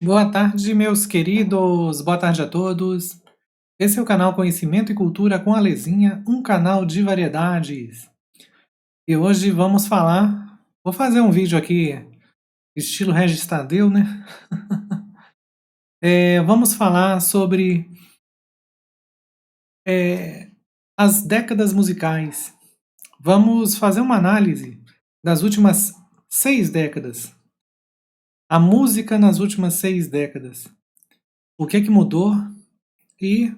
Boa tarde, meus queridos. Boa tarde a todos. Esse é o canal Conhecimento e Cultura com a Lezinha, um canal de variedades. E hoje vamos falar. Vou fazer um vídeo aqui, estilo Regis Tadeu, né? Vamos falar sobre as décadas musicais. Vamos fazer uma análise das últimas 6 décadas. A música nas últimas 6 décadas. O que mudou e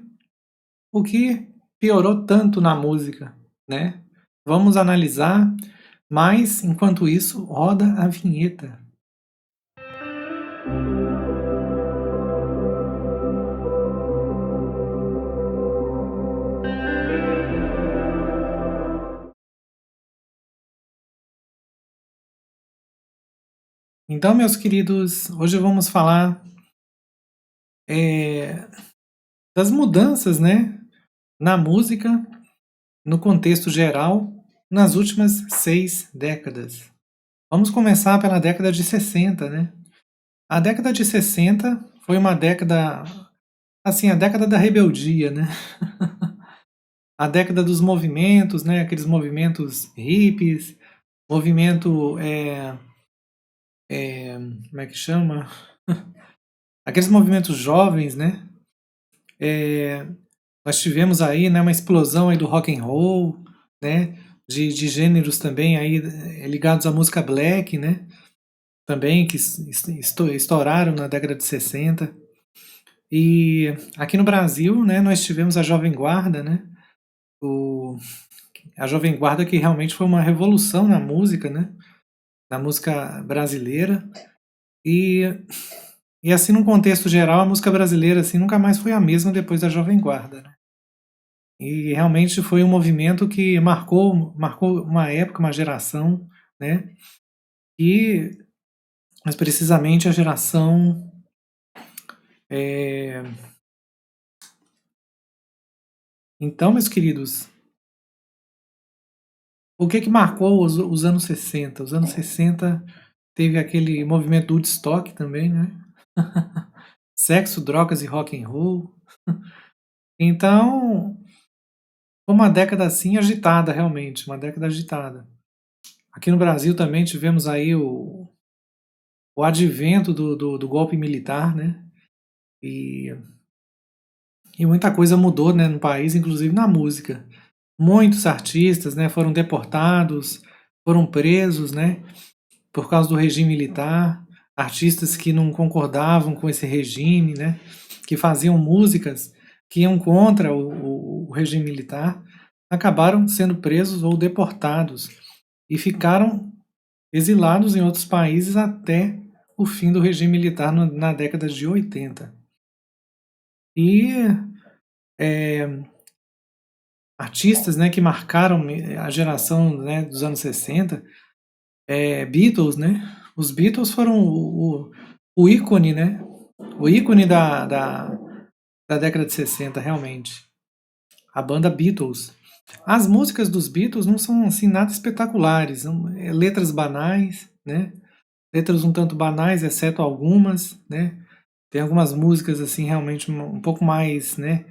o que piorou tanto na música, né? Vamos analisar, mas enquanto isso, roda a vinheta. Então, meus queridos, hoje vamos falar das mudanças, né, na música, no contexto geral, nas últimas 6 décadas. Vamos começar pela década de 60, né? A década de 60 foi uma década, assim, a década da rebeldia, né? A década dos movimentos, né? Aqueles movimentos hippies, movimento, como é que chama? Aqueles movimentos jovens, né? Nós tivemos aí, né, uma explosão aí do rock and roll, né? De gêneros também aí ligados à música black, né? Também que estouraram na década de 60. E aqui no Brasil, né, nós tivemos a Jovem Guarda, né? A Jovem Guarda que realmente foi uma revolução na música, né? Na música brasileira. E assim, num contexto geral, a música brasileira assim, nunca mais foi a mesma depois da Jovem Guarda, né? E realmente foi um movimento que marcou uma época, uma geração, né? E, mais precisamente, a geração... Então, meus queridos, o que marcou os anos 60? Os anos 60 teve aquele movimento do Woodstock também, né? Sexo, drogas e rock and roll. Então, foi uma década assim agitada, realmente, uma década agitada. Aqui no Brasil também tivemos aí o advento do golpe militar, né? E muita coisa mudou, né, no país, inclusive na música. Muitos artistas, né, foram deportados, foram presos, né, por causa do regime militar. Artistas que não concordavam com esse regime, né, que faziam músicas que iam contra o regime militar, acabaram sendo presos ou deportados e ficaram exilados em outros países até o fim do regime militar na década de 80. E artistas, né, que marcaram a geração, né, dos anos 60, Beatles, né? Os Beatles foram o ícone, né? O ícone da década de 60, realmente. A banda Beatles. As músicas dos Beatles não são assim nada espetaculares, são letras banais, né? Letras um tanto banais, exceto algumas, né? Tem algumas músicas assim realmente um pouco mais, né?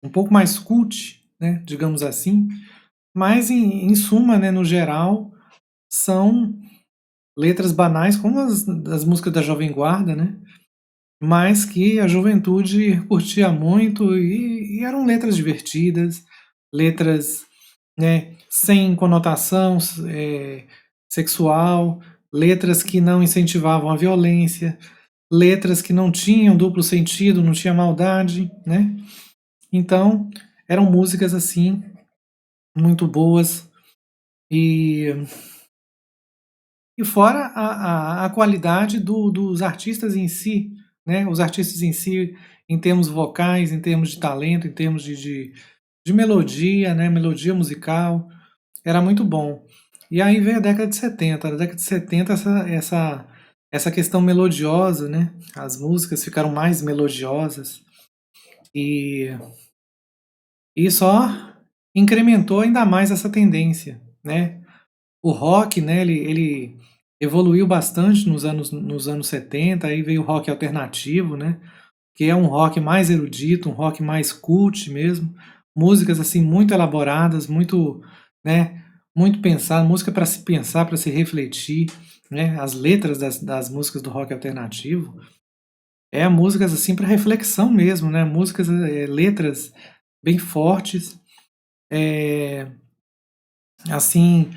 Um pouco mais cult, né? Digamos assim. Mas em suma, né? No geral, são letras banais, como as músicas da Jovem Guarda, né? Mas que a juventude curtia muito e eram letras divertidas, letras, né, sem conotação sexual, letras que não incentivavam a violência, letras que não tinham duplo sentido, não tinha maldade, né? Então, eram músicas assim muito boas e fora a qualidade dos artistas em si, né? Os artistas em si, em termos vocais, em termos de talento, em termos de melodia, né? Melodia musical, era muito bom. E aí veio a década de 70. Na década de 70, essa questão melodiosa, né? As músicas ficaram mais melodiosas e, só incrementou ainda mais essa tendência, né? O rock, né? Ele evoluiu bastante nos anos 70, aí veio o rock alternativo, né? Que é um rock mais erudito, um rock mais cult mesmo, músicas assim muito elaboradas, muito, né, muito pensado, música para se pensar, para se refletir, né? As letras das músicas do rock alternativo é músicas assim para reflexão mesmo, né? Músicas, letras bem fortes, é, assim,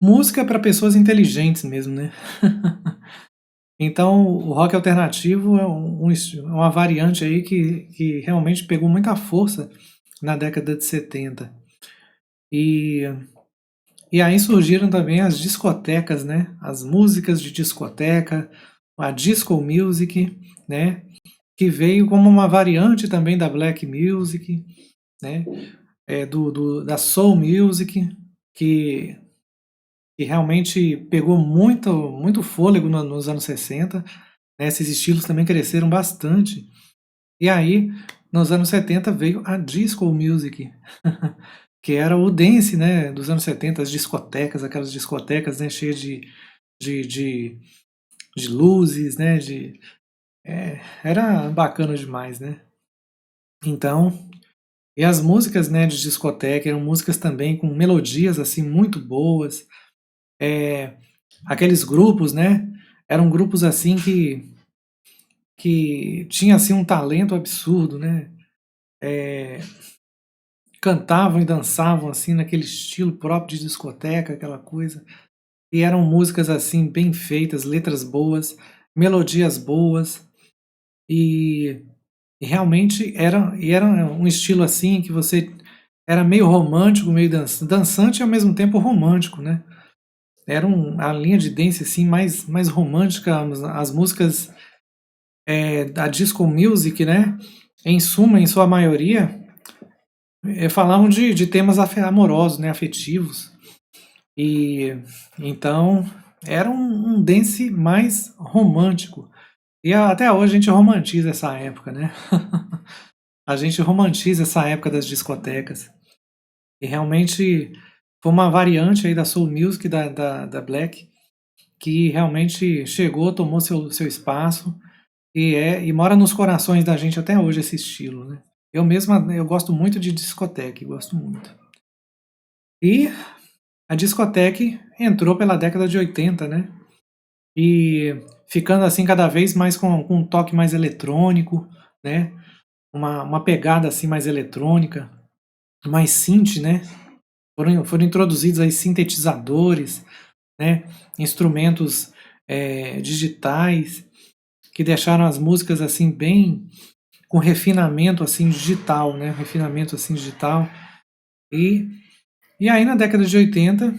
música para pessoas inteligentes mesmo, né? Então, o rock alternativo é uma variante aí que realmente pegou muita força na década de 70. E, e aí surgiram também as discotecas, né? As músicas de discoteca, a disco music, né? Que veio como uma variante também da black music, né? Da soul music, que, que realmente pegou muito fôlego nos anos 60. Né? Esses estilos também cresceram bastante. E aí, nos anos 70 veio a disco music, que era o dance, né, dos anos 70, as discotecas, aquelas discotecas, né, cheias de, de, de luzes, né, era bacana demais, né. Então, e as músicas, né, de discoteca eram músicas também com melodias, assim, muito boas. Aqueles grupos, né, eram grupos, assim, que tinha, assim, um talento absurdo, né, cantavam e dançavam, assim, naquele estilo próprio de discoteca, aquela coisa. E eram músicas, assim, bem feitas, letras boas, melodias boas, e, e realmente era um estilo, assim, que você era meio romântico, meio dançante e ao mesmo tempo romântico, né? Era a linha de dance, assim, mais romântica, as músicas da disco music, né? Em suma, em sua maioria, falavam de temas amorosos, né? Afetivos. E então era um dance mais romântico. E até hoje a gente romantiza essa época, né? A gente romantiza essa época das discotecas. E realmente foi uma variante aí da soul music da Black que realmente chegou, tomou seu espaço e mora nos corações da gente até hoje esse estilo, né? Eu mesma eu gosto muito de discoteca, gosto muito. E a discoteca entrou pela década de 80, né? E ficando assim cada vez mais com um toque mais eletrônico, né? Uma pegada assim mais eletrônica, mais synth, né? Foram introduzidos aí sintetizadores, né? Instrumentos digitais que deixaram as músicas assim bem com refinamento assim digital, né? Refinamento assim digital. E, e aí na década de 80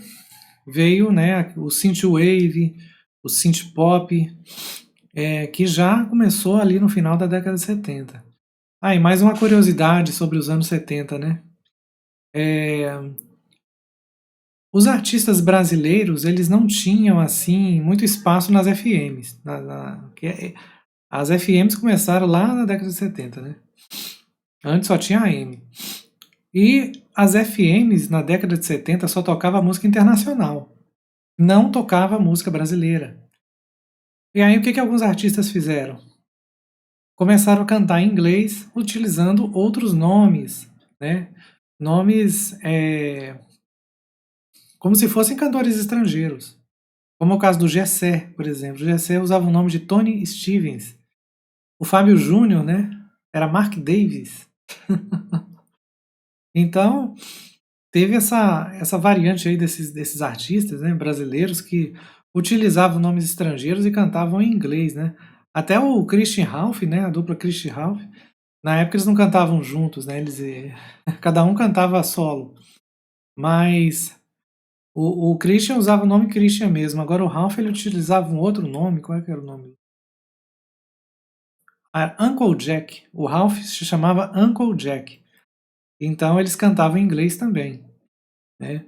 veio, né, o synthwave, o synth pop, que já começou ali no final da década de 70. Ah, e mais uma curiosidade sobre os anos 70, né? É, os artistas brasileiros, eles não tinham, assim, muito espaço nas FMs. As FMs começaram lá na década de 70, né? Antes só tinha AM. E as FMs, na década de 70, só tocava música internacional. Não tocava música brasileira. E aí, o que alguns artistas fizeram? Começaram a cantar em inglês utilizando outros nomes, né? Nomes como se fossem cantores estrangeiros. Como é o caso do Gessé, por exemplo. O Gessé usava o nome de Tony Stevens. O Fábio Júnior, né? Era Mark Davis. Então, teve essa variante aí desses artistas, né, brasileiros que utilizavam nomes estrangeiros e cantavam em inglês, né? Até o Christian Ralph, né, a dupla Christian Ralph, na época eles não cantavam juntos, né? Cada um cantava solo. Mas o Christian usava o nome Christian mesmo. Agora o Ralph ele utilizava um outro nome. Qual é que era o nome? Uncle Jack. O Ralph se chamava Uncle Jack. Então eles cantavam em inglês também, né?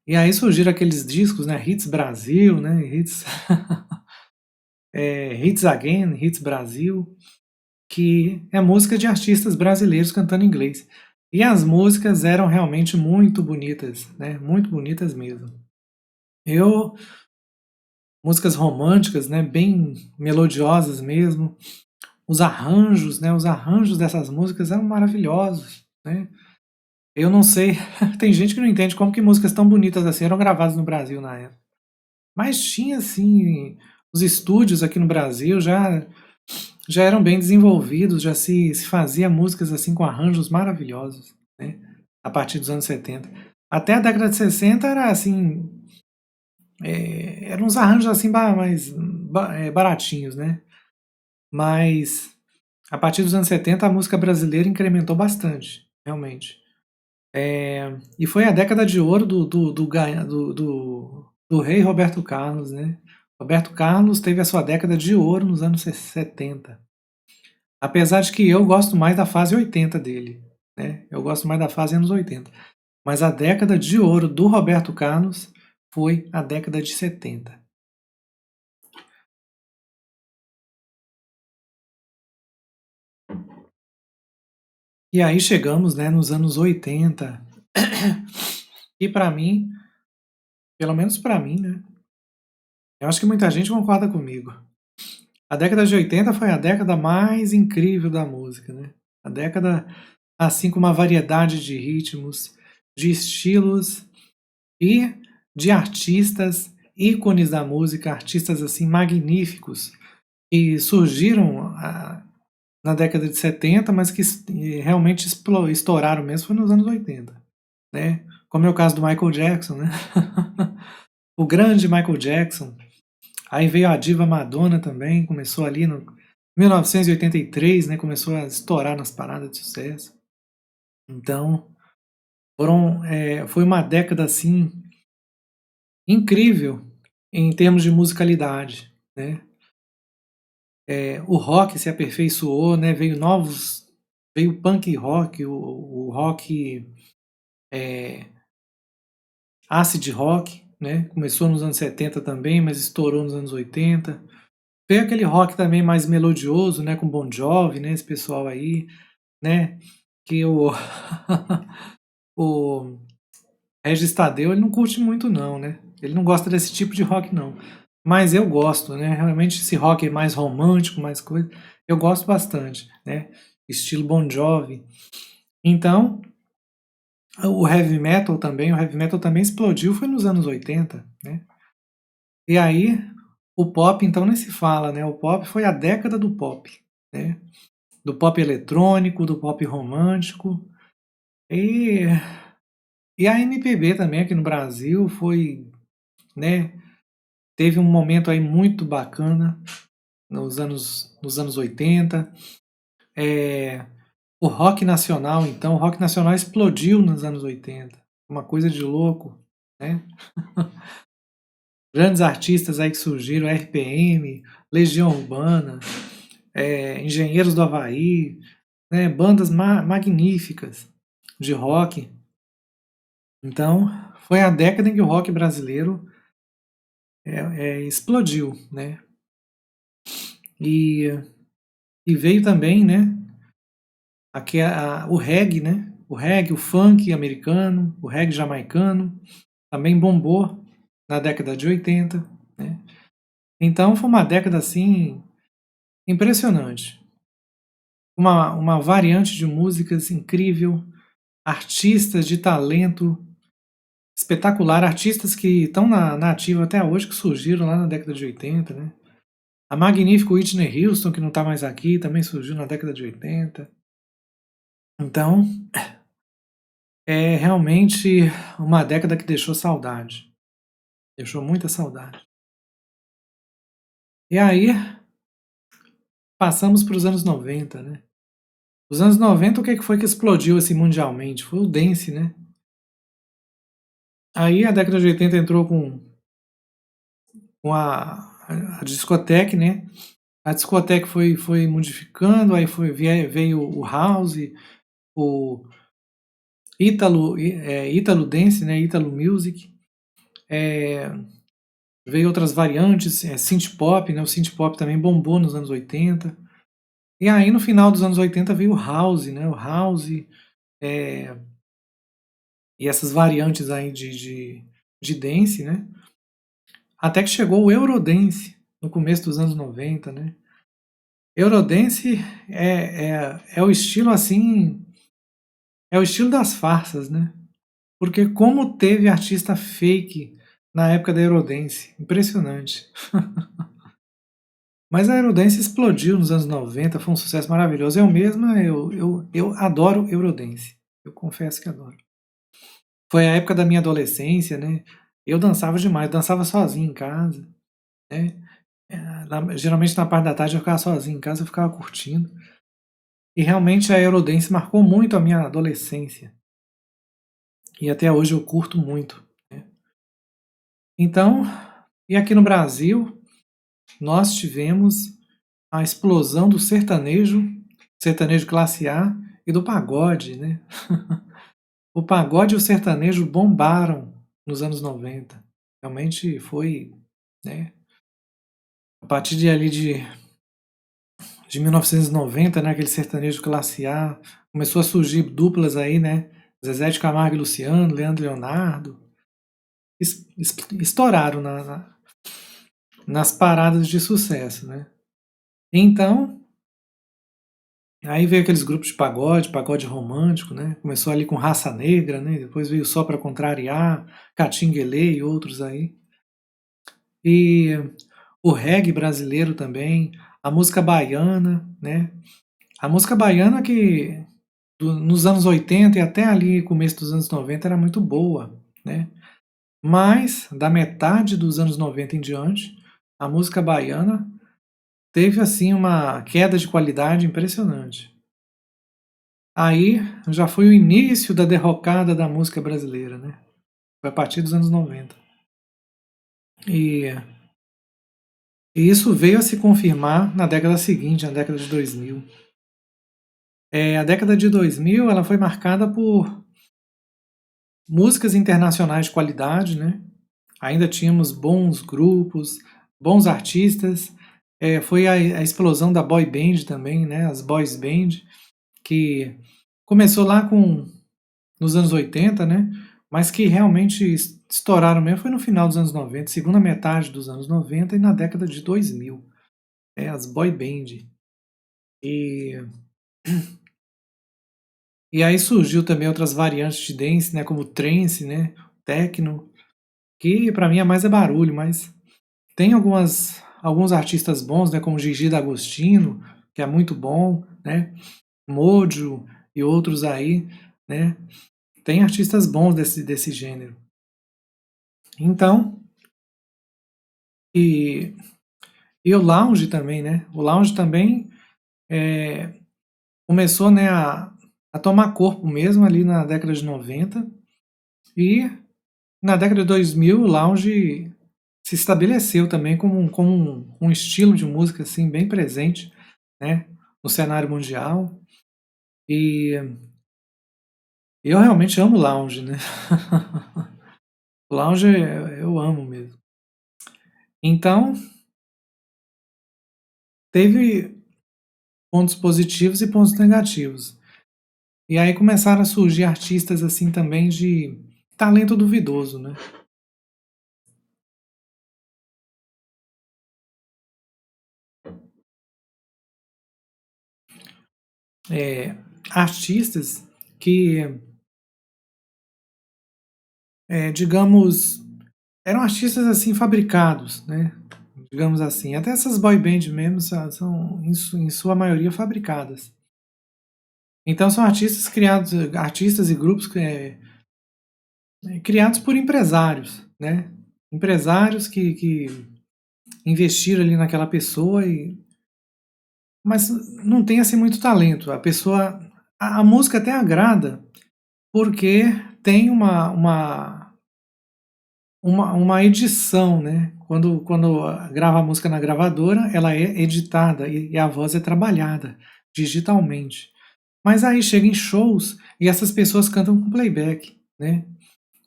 E aí surgiram aqueles discos, né? Hits Brasil, né? Hits Again, Hits Brasil, que é música de artistas brasileiros cantando em inglês. E as músicas eram realmente muito bonitas, né? Muito bonitas mesmo. Eu músicas românticas, né, bem melodiosas mesmo. Os arranjos, né, os arranjos dessas músicas eram maravilhosos, né? Eu não sei, tem gente que não entende como que músicas tão bonitas assim eram gravadas no Brasil na época. Mas tinha assim, os estúdios aqui no Brasil já eram bem desenvolvidos, já se fazia músicas assim com arranjos maravilhosos, né? A partir dos anos 70. Até a década de 60 era assim, eram uns arranjos assim mais baratinhos, né? Mas a partir dos anos 70 a música brasileira incrementou bastante, realmente. E foi a década de ouro do rei Roberto Carlos, né? Roberto Carlos teve a sua década de ouro nos anos 70. Apesar de que eu gosto mais da fase 80 dele, né? Eu gosto mais da fase anos 80. Mas a década de ouro do Roberto Carlos foi a década de 70. E aí chegamos, né, nos anos 80. E para mim, pelo menos para mim, né? Eu acho que muita gente concorda comigo. A década de 80 foi a década mais incrível da música, né? A década, assim, com uma variedade de ritmos, de estilos e de artistas, ícones da música, artistas assim magníficos que surgiram na década de 70, mas que realmente estouraram mesmo foi nos anos 80, né? Como é o caso do Michael Jackson, né? O grande Michael Jackson. Aí veio a diva Madonna também, começou ali no 1983, né? Começou a estourar nas paradas de sucesso. Então, foi uma década assim incrível em termos de musicalidade, né? O rock se aperfeiçoou, né? Veio o punk rock, o rock acid rock, né? Começou nos anos 70 também, mas estourou nos anos 80. Veio aquele rock também mais melodioso, né? Com Bon Jovi, né? Esse pessoal aí, né? Que o Regis Tadeu, ele não curte muito não, né? Ele não gosta desse tipo de rock não. Mas eu gosto, né? Realmente esse rock mais romântico, mais coisa, eu gosto bastante, né? Estilo Bon Jovi. Então, o heavy metal também explodiu, foi nos anos 80, né? E aí, o pop então nem se fala, né? O pop foi a década do pop, né? Do pop eletrônico, do pop romântico. E, e a MPB também aqui no Brasil foi, né? Teve um momento aí muito bacana nos anos 80. O rock nacional, então, o rock nacional explodiu nos anos 80. Uma coisa de louco, né? Grandes artistas aí que surgiram, RPM, Legião Urbana, Engenheiros do Havaí, né? Bandas magníficas de rock. Então, foi a década em que o rock brasileiro explodiu, né? E, e veio também, né? Aqui o reggae, né? O reggae, o funk americano, o reggae jamaicano, também bombou na década de 80, né? Então foi uma década assim impressionante. Uma variante de músicas incrível, artistas de talento espetacular, artistas que estão na ativa até hoje, que surgiram lá na década de 80, né? A magnífica Whitney Houston, que não está mais aqui, também surgiu na década de 80. Então, é realmente uma década que deixou saudade. Deixou muita saudade. E aí, passamos para os anos 90, né? Os anos 90, o que foi que explodiu assim mundialmente? Foi o dance, né? Aí a década de 80 entrou com a discoteca, né? A discoteca foi modificando, aí veio o house, o Ítalo Dance, né? Ítalo Music. Veio outras variantes, synth pop, né? O synth pop também bombou nos anos 80. E aí no final dos anos 80 veio o house, né? O house e essas variantes aí de dance, né? Até que chegou o Eurodance, no começo dos anos 90, né? Eurodance é o estilo assim, é o estilo das farsas, né? Porque como teve artista fake na época da Eurodance, impressionante. Mas a Eurodance explodiu nos anos 90, foi um sucesso maravilhoso. Eu mesma, eu adoro Eurodance. Eu confesso que adoro. Foi a época da minha adolescência, né? Eu dançava demais, dançava sozinho em casa, né? Geralmente na parte da tarde eu ficava sozinho em casa, eu ficava curtindo. E realmente a Eurodance marcou muito a minha adolescência. E até hoje eu curto muito, né? Então, e aqui no Brasil, nós tivemos a explosão do sertanejo, sertanejo classe A e do pagode, né? O pagode e o sertanejo bombaram nos anos 90. Realmente foi, né? A partir de ali de 1990, né, aquele sertanejo classe A, começou a surgir duplas aí, né? Zezé de Camargo e Luciano, Leandro e Leonardo, estouraram nas paradas de sucesso, né? Então, aí veio aqueles grupos de pagode, pagode romântico, né? Começou ali com Raça Negra, né? Depois veio Só Pra Contrariar, Catinguelê e outros aí. E o reggae brasileiro também, a música baiana, né? A música baiana que nos anos 80 e até ali começo dos anos 90 era muito boa, né? Mas da metade dos anos 90 em diante, a música baiana teve assim uma queda de qualidade impressionante. Aí já foi o início da derrocada da música brasileira, né? Foi a partir dos anos 90. E, e isso veio a se confirmar na década seguinte, na década de 2000. A década de 2000 ela foi marcada por músicas internacionais de qualidade, né? Ainda tínhamos bons grupos, bons artistas. Foi a explosão da boy band também, né? As boys band, que começou lá nos anos 80, né? Mas que realmente estouraram mesmo foi no final dos anos 90, segunda metade dos anos 90 e na década de 2000. As boy band. E, e aí surgiu também outras variantes de dance, né? Como trance, né? Techno, que pra mim é mais barulho, mas tem alguns artistas bons, né? Como Gigi D'Agostino, que é muito bom, né? Mojo e outros aí, né? Tem artistas bons desse gênero. Então, e, e o lounge também, né? O lounge também começou, né, a tomar corpo mesmo ali na década de 90 e na década de 2000 o lounge se estabeleceu também como um estilo de música assim bem presente, né, no cenário mundial. E eu realmente amo lounge, né? Lounge eu amo mesmo. Então, teve pontos positivos e pontos negativos. E aí começaram a surgir artistas assim também de talento duvidoso, né? Artistas que, digamos, eram artistas assim fabricados, né? Digamos assim. Até essas boy band mesmo são em sua maioria fabricadas. Então são artistas criados, artistas e grupos criados por empresários, né? Empresários que investiram ali naquela pessoa mas não tem assim muito talento. A pessoa, a música até agrada porque tem uma edição, né? Quando grava a música na gravadora, ela é editada e a voz é trabalhada digitalmente. Mas aí chega em shows e essas pessoas cantam com playback, né?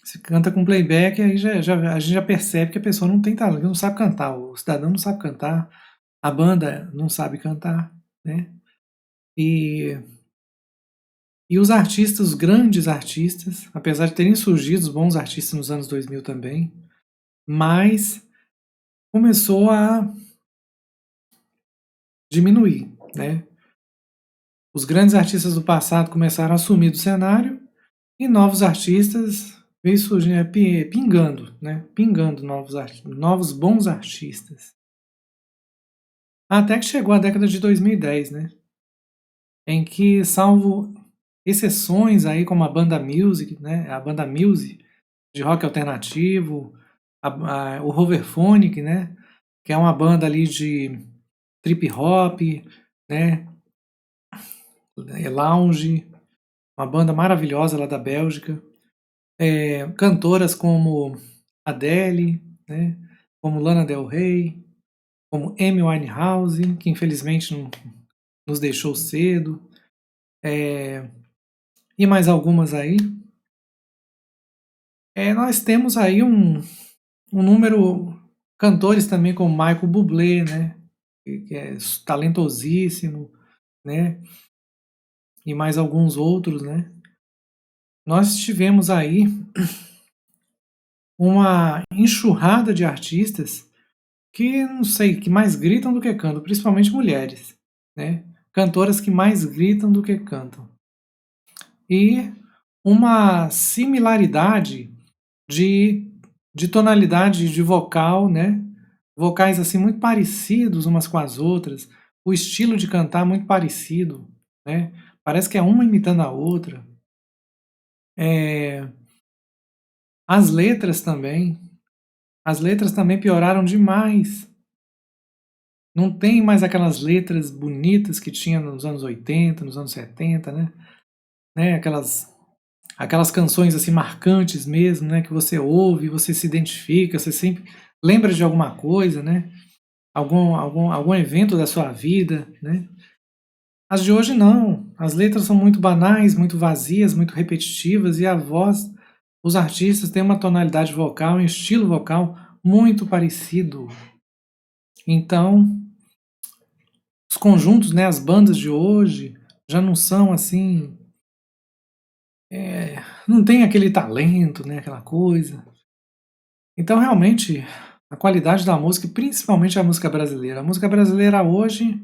Se canta com playback, aí a gente já percebe que a pessoa não tem talento, não sabe cantar, o cidadão não sabe cantar, a banda não sabe cantar, né? E, e os artistas, os grandes artistas, apesar de terem surgido os bons artistas nos anos 2000 também, mas começou a diminuir, né? Os grandes artistas do passado começaram a sumir do cenário e novos artistas veio surgindo, pingando, né? Pingando novos bons artistas. Até que chegou a década de 2010, né? Em que, salvo exceções aí como a banda Music, né? A banda Music de rock alternativo, o Hoverphonic, né? Que é uma banda ali de trip hop, né? Lounge, uma banda maravilhosa lá da Bélgica. Cantoras como Adele, né? Como Lana Del Rey, como Amy Winehouse, que infelizmente nos deixou cedo, e mais algumas aí. Nós temos aí um número cantores também como Michael Bublé, né? Que é talentosíssimo, né? E mais alguns outros, né? Nós tivemos aí uma enxurrada de artistas que, não sei, que mais gritam do que cantam, principalmente mulheres, né? Cantoras que mais gritam do que cantam. E uma similaridade de tonalidade de vocal, né? Vocais assim muito parecidos umas com as outras, o estilo de cantar muito parecido, né? Parece que é uma imitando a outra. As letras também. As letras também pioraram demais. Não tem mais aquelas letras bonitas que tinha nos anos 80, nos anos 70, né? Aquelas canções assim marcantes mesmo, né? Que você ouve, você se identifica, você sempre lembra de alguma coisa, né? Algum evento da sua vida, né? As de hoje não. As letras são muito banais, muito vazias, muito repetitivas e a voz, os artistas têm uma tonalidade vocal, um estilo vocal muito parecido. Então, os conjuntos, né, as bandas de hoje já não são assim, não tem aquele talento, né, aquela coisa. Então, realmente, a qualidade da música, principalmente a música brasileira hoje,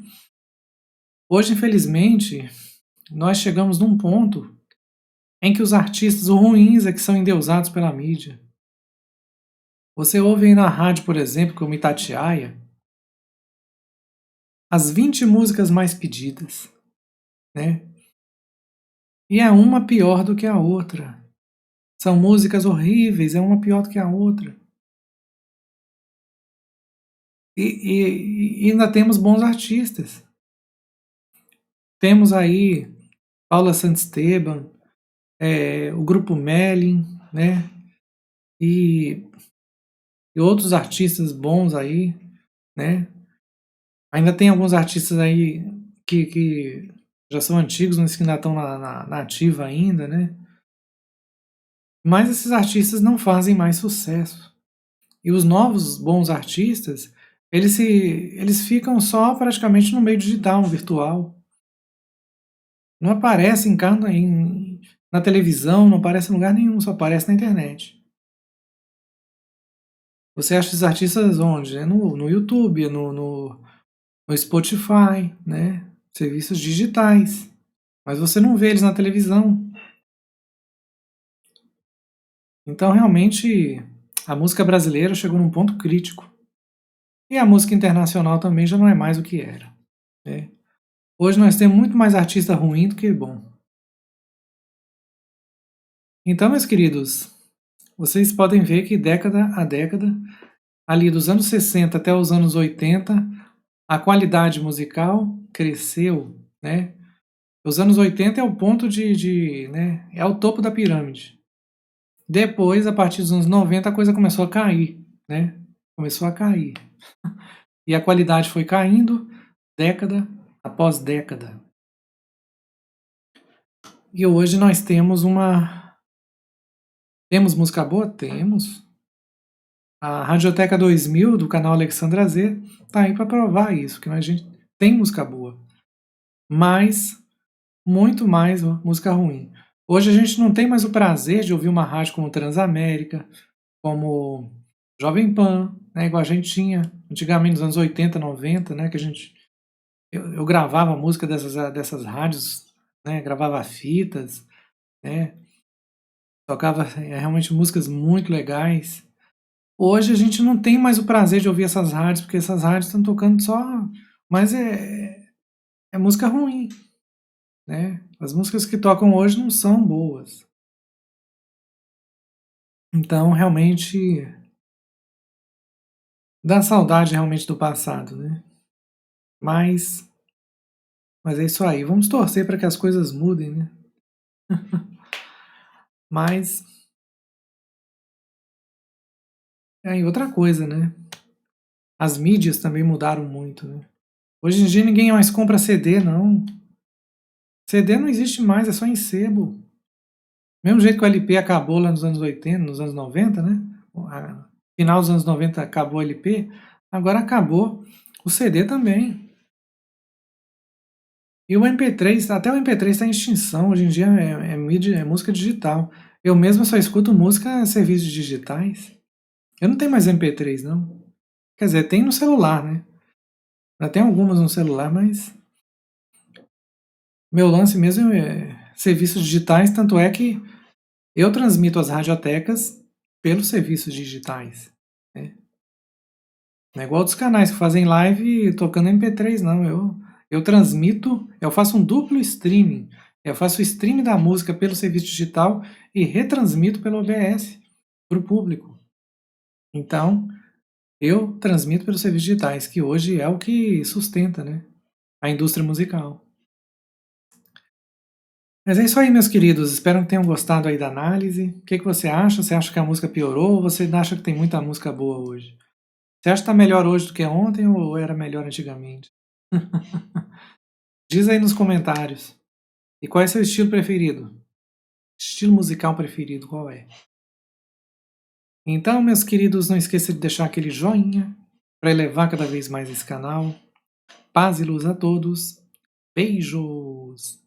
infelizmente, nós chegamos num ponto em que os artistas ruins é que são endeusados pela mídia. Você ouve aí na rádio, por exemplo, como Itatiaia, as 20 músicas mais pedidas, né? E é uma pior do que a outra. São músicas horríveis, é uma pior do que a outra. E ainda temos bons artistas. Temos aí Paula Santisteban, o grupo Melin, né? E outros artistas bons aí, né? Ainda tem alguns artistas aí que já são antigos, mas que ainda estão na ativa ainda, né? Mas esses artistas não fazem mais sucesso. E os novos bons artistas, eles ficam só praticamente no meio digital, virtual. Não aparecem na televisão, não aparece em lugar nenhum, só aparece na internet. Você acha esses artistas onde? No YouTube, no Spotify, né? Serviços digitais. Mas você não vê eles na televisão. Então, realmente, a música brasileira chegou num ponto crítico. E a música internacional também já não é mais o que era, né? Hoje nós temos muito mais artista ruim do que bom. Então, meus queridos, vocês podem ver que década a década, ali dos anos 60 até os anos 80, a qualidade musical cresceu, né? Os anos 80 é o ponto né? É o topo da pirâmide. Depois, a partir dos anos 90, a coisa começou a cair, né? Começou a cair. E a qualidade foi caindo, década após década. E hoje nós temos Temos música boa? Temos. A Radioteca 2000, do canal Alexandra Z, tá aí para provar isso, que a gente tem música boa. Mas, muito mais música ruim. Hoje a gente não tem mais o prazer de ouvir uma rádio como Transamérica, como Jovem Pan, né, igual a gente tinha Antigamente, nos anos 80, 90, né, que a gente eu gravava música dessas rádios, né, gravava fitas, né, tocava realmente músicas muito legais. Hoje a gente não tem mais o prazer de ouvir essas rádios, porque essas rádios estão tocando só, mas é música ruim, né? As músicas que tocam hoje não são boas. Então, realmente, dá saudade realmente do passado, né? Mas, mas é isso aí. Vamos torcer para que as coisas mudem, né? Mas, é outra coisa, né? As mídias também mudaram muito, né? Hoje em dia ninguém mais compra CD, não. CD não existe mais, é só em sebo. Mesmo jeito que o LP acabou lá nos anos 80, nos anos 90, né? Final dos anos 90 acabou o LP, agora acabou o CD também. E o MP3, até o MP3 está em extinção, hoje em dia mídia, é música digital. Eu mesmo só escuto música em serviços digitais. Eu não tenho mais MP3, não. Quer dizer, tem no celular, né? Já tem algumas no celular, mas meu lance mesmo é serviços digitais, tanto é que eu transmito as radiotecas pelos serviços digitais. Né? Não é igual outros canais que fazem live tocando MP3, não. Eu transmito, eu faço um duplo streaming. Eu faço o streaming da música pelo serviço digital e retransmito pelo OBS para o público. Então, eu transmito pelos serviços digitais, que hoje é o que sustenta, né, a indústria musical. Mas é isso aí, meus queridos. Espero que tenham gostado aí da análise. O que você acha? Você acha que a música piorou ou você acha que tem muita música boa hoje? Você acha que está melhor hoje do que ontem ou era melhor antigamente? Diz aí nos comentários. E qual é seu estilo preferido? Estilo musical preferido, qual é? Então, meus queridos, não esqueça de deixar aquele joinha para elevar cada vez mais esse canal. Paz e luz a todos. Beijos!